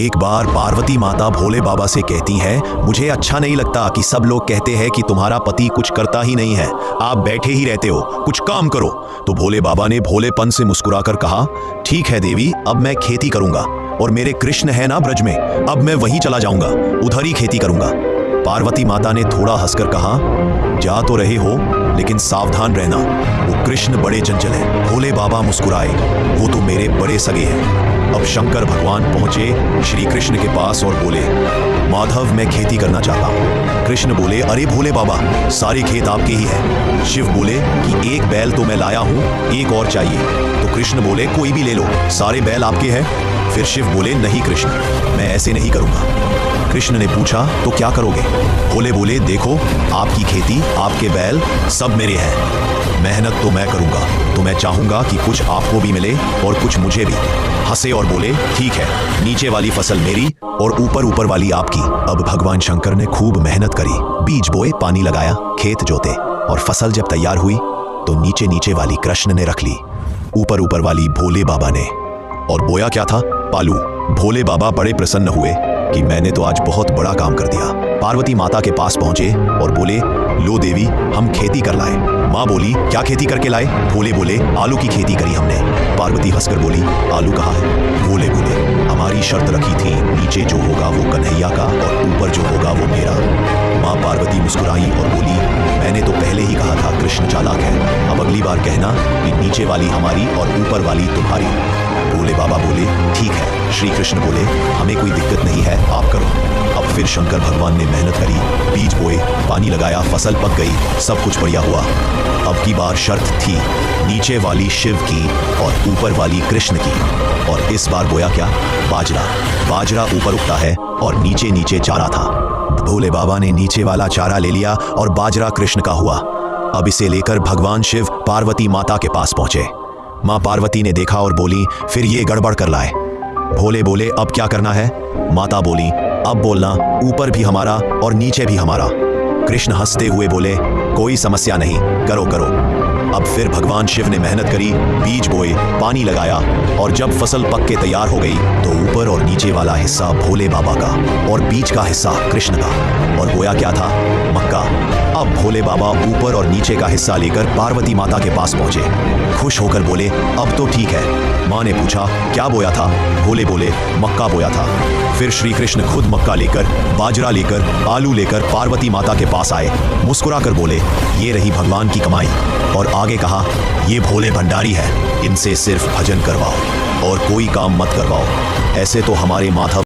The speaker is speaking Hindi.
एक बार पार्वती माता भोले बाबा से कहती हैं, मुझे अच्छा नहीं लगता कि सब लोग कहते हैं कि तुम्हारा पति कुछ करता ही नहीं है, आप बैठे ही रहते हो, कुछ काम करो। तो भोले बाबा ने भोलेपन से मुस्कुराकर कहा, ठीक है देवी, अब मैं खेती करूंगा और मेरे कृष्ण है ना ब्रज में, अब मैं वहीं चला जाऊंगा, उधर ही खेती करूंगा। पार्वती माता ने थोड़ा हंसकर कहा, जा तो रहे हो लेकिन सावधान रहना, वो कृष्ण बड़े चंचल हैं। भोले बाबा मुस्कुराए, वो तो मेरे बड़े सगे हैं। अब शंकर भगवान पहुंचे श्री कृष्ण के पास और बोले, माधव मैं खेती करना चाहता हूँ। कृष्ण बोले, अरे भोले बाबा, सारे खेत आपके ही हैं। शिव बोले कि एक बैल तो मैं लाया हूँ, एक और चाहिए। तो कृष्ण बोले, कोई भी ले लो, सारे बैल आपके हैं। फिर शिव बोले, नहीं कृष्ण, मैं ऐसे नहीं करूँगा। कृष्ण ने पूछा, तो क्या करोगे? भोले बोले, देखो, आपकी खेती, आपके बैल सब मेरे हैं, मेहनत तो मैं करूंगा, तो मैं चाहूंगा कि कुछ आपको भी मिले और कुछ मुझे भी। हंसे और बोले, ठीक है, नीचे वाली फसल मेरी और ऊपर ऊपर वाली आपकी। अब भगवान शंकर ने खूब मेहनत करी, बीज बोए, पानी लगाया, खेत जोते, और फसल जब तैयार हुई तो नीचे नीचे वाली कृष्ण ने रख ली, ऊपर ऊपर वाली भोले बाबा ने। और बोया क्या था? पालू। भोले बाबा बड़े प्रसन्न हुए कि मैंने तो आज बहुत बड़ा काम कर दिया। पार्वती माता के पास पहुंचे और बोले, लो देवी, हम खेती कर लाए। माँ बोली, क्या खेती करके लाए? भोले बोले, आलू की खेती करी हमने। पार्वती हंसकर बोली, आलू कहाँ है? भोले बोले, हमारी शर्त रखी थी, नीचे जो होगा वो कन्हैया का और ऊपर जो होगा वो मेरा। माँ पार्वती मुस्कुराई और बोली, मैंने तो पहले ही कहा था कृष्ण चालाक है, अब अगली बार कहना कि नीचे वाली हमारी और ऊपर वाली तुम्हारी। भोले बाबा बोले, ठीक है। श्री कृष्ण बोले, हमें कोई दिक्कत नहीं है, आप करो। अब फिर शंकर भगवान ने मेहनत करी, बीज बोए, पानी लगाया, फसल पक गई, सब कुछ बढ़िया हुआ। अब की बार शर्त थी, नीचे वाली शिव की और ऊपर वाली कृष्ण की। और इस बार बोया क्या? बाजरा। बाजरा ऊपर उगता है और नीचे नीचे चारा था। भोले बाबा ने नीचे वाला चारा ले लिया और बाजरा कृष्ण का हुआ। अब इसे लेकर भगवान शिव पार्वती माता के पास पहुंचे। माँ पार्वती ने देखा और बोली, फिर ये गड़बड़ कर लाए। भोले बोले, अब क्या करना है? माता बोली, अब बोलना, ऊपर भी हमारा और नीचे भी हमारा। कृष्ण हंसते हुए बोले, कोई समस्या नहीं, करो करो। अब फिर भगवान शिव ने मेहनत करी, बीज बोए, पानी लगाया, और जब फसल पक के तैयार हो गई तो ऊपर और नीचे वाला हिस्सा भोले बाबा का और बीच का हिस्सा कृष्ण का। और बोया क्या था? मक्का। अब भोले बाबा ऊपर और नीचे का हिस्सा लेकर पार्वती माता के पास पहुंचे। खुश होकर बोले, अब तो ठीक है। माँ ने पूछा, क्या बोया था? भोले बोले, मक्का बोया था। फिर श्री कृष्ण खुद मक्का लेकर, बाजरा लेकर, आलू लेकर पार्वती माता के पास आए, मुस्कुराकर बोले, ये रही भगवान की कमाई। और आगे कहा, ये भोले भंडारी है, इनसे सिर्फ भजन करवाओ और कोई काम मत करवाओ, ऐसे तो हमारे माधव